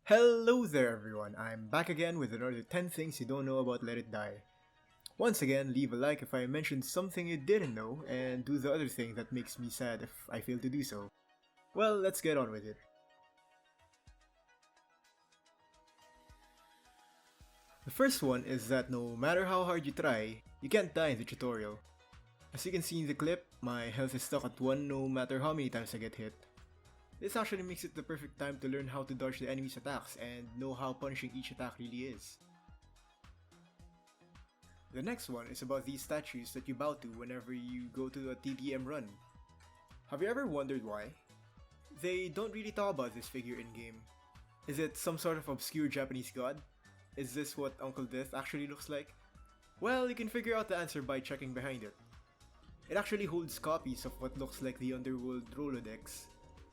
Hello there everyone, I'm back again with another 10 things you don't know about Let It Die. Once again, leave a like if I mentioned something you didn't know, and do the other thing that makes me sad if I fail to do so. Well, let's get on with it. The first one is that no matter how hard you try, you can't die in the tutorial. As you can see in the clip, my health is stuck at 1 no matter how many times I get hit. This actually makes it the perfect time to learn how to dodge the enemy's attacks and know how punishing each attack really is. The next one is about these statues that you bow to whenever you go to a TDM run. Have you ever wondered why? They don't really talk about this figure in-game. Is it some sort of obscure Japanese god? Is this what Uncle Death actually looks like? Well, you can figure out the answer by checking behind it. It actually holds copies of what looks like the Underworld Rolodex.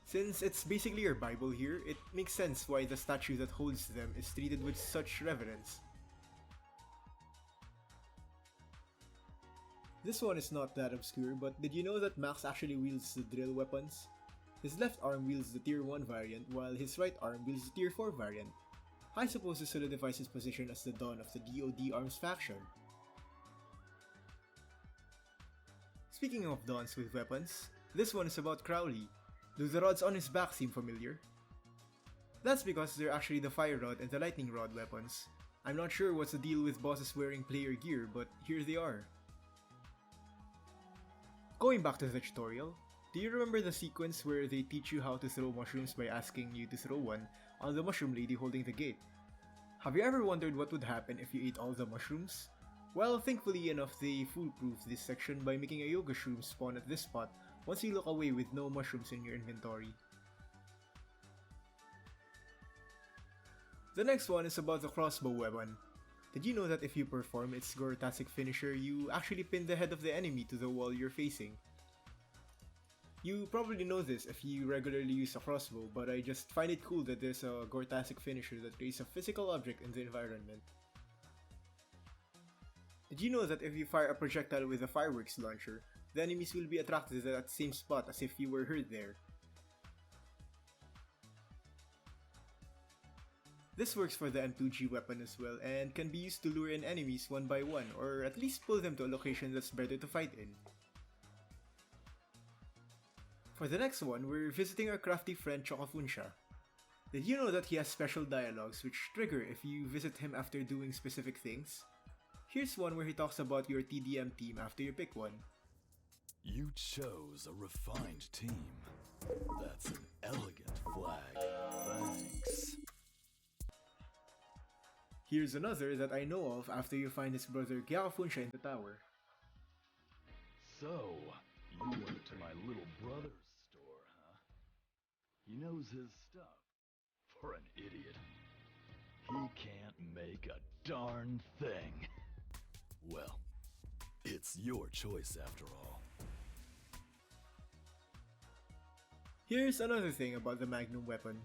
Since it's basically your Bible here, it makes sense why the statue that holds them is treated with such reverence. This one is not that obscure, but did you know that Max actually wields the drill weapons? His left arm wields the tier 1 variant, while his right arm wields the tier 4 variant. I suppose this solidifies his position as the Don of the DoD Arms faction. Speaking of Dons with weapons, this one is about Crowley. Do the rods on his back seem familiar? That's because they're actually the fire rod and the lightning rod weapons. I'm not sure what's the deal with bosses wearing player gear, but here they are. Going back to the tutorial, do you remember the sequence where they teach you how to throw mushrooms by asking you to throw one on the mushroom lady holding the gate? Have you ever wondered what would happen if you ate all the mushrooms? Well, thankfully enough, they foolproofed this section by making a yoga shroom spawn at this spot once you look away with no mushrooms in your inventory. The next one is about the Crossbow Weapon. Did you know that if you perform its Gore-tastic finisher, you actually pin the head of the enemy to the wall you're facing? You probably know this if you regularly use a crossbow, but I just find it cool that there's a Gore-tastic finisher that creates a physical object in the environment. Did you know that if you fire a projectile with a fireworks launcher, the enemies will be attracted to that same spot as if you were heard there? This works for the M2G weapon as well and can be used to lure in enemies one by one, or at least pull them to a location that's better to fight in. For the next one, we're visiting our crafty friend Chocofunsha. Did you know that he has special dialogues which trigger if you visit him after doing specific things? Here's one where he talks about your TDM team after you pick one. You chose a refined team. That's an elegant flag. Thanks. Here's another that I know of after you find his brother Gyakufunsha in the tower. So, you went to my little brother's store, huh? He knows his stuff. For an idiot. He can't make a darn thing. Well, it's your choice after all. Here's another thing about the Magnum Weapon.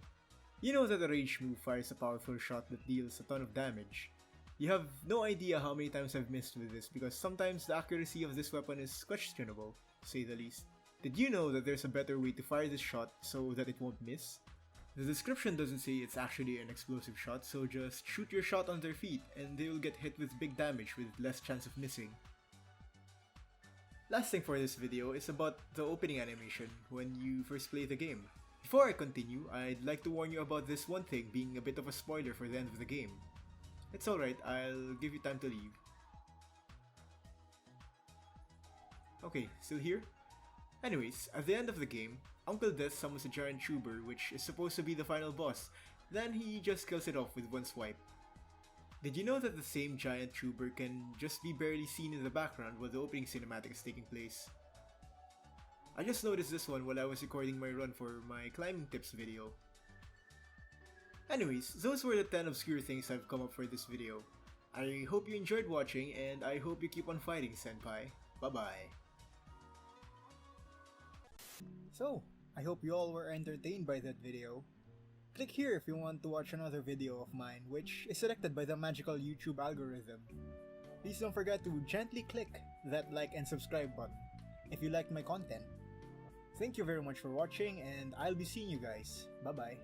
You know that the rage move fires a powerful shot that deals a ton of damage. You have no idea how many times I've missed with this because sometimes the accuracy of this weapon is questionable, to say the least. Did you know that there's a better way to fire this shot so that it won't miss? The description doesn't say it's actually an explosive shot, so just shoot your shot on their feet and they will get hit with big damage with less chance of missing. Last thing for this video is about the opening animation when you first play the game. Before I continue, I'd like to warn you about this one thing being a bit of a spoiler for the end of the game. It's alright, I'll give you time to leave. Okay, still here? Anyways, at the end of the game, Uncle Death summons a giant tuber which is supposed to be the final boss, then he just kills it off with one swipe. Did you know that the same giant tuber can just be barely seen in the background while the opening cinematic is taking place? I just noticed this one while I was recording my run for my climbing tips video. Anyways, those were the 10 obscure things I've come up for this video. I hope you enjoyed watching and I hope you keep on fighting, senpai. Bye bye. So, I hope you all were entertained by that video. Click here if you want to watch another video of mine, which is selected by the magical YouTube algorithm. Please don't forget to gently click that like and subscribe button if you liked my content. Thank you very much for watching and I'll be seeing you guys. Bye bye.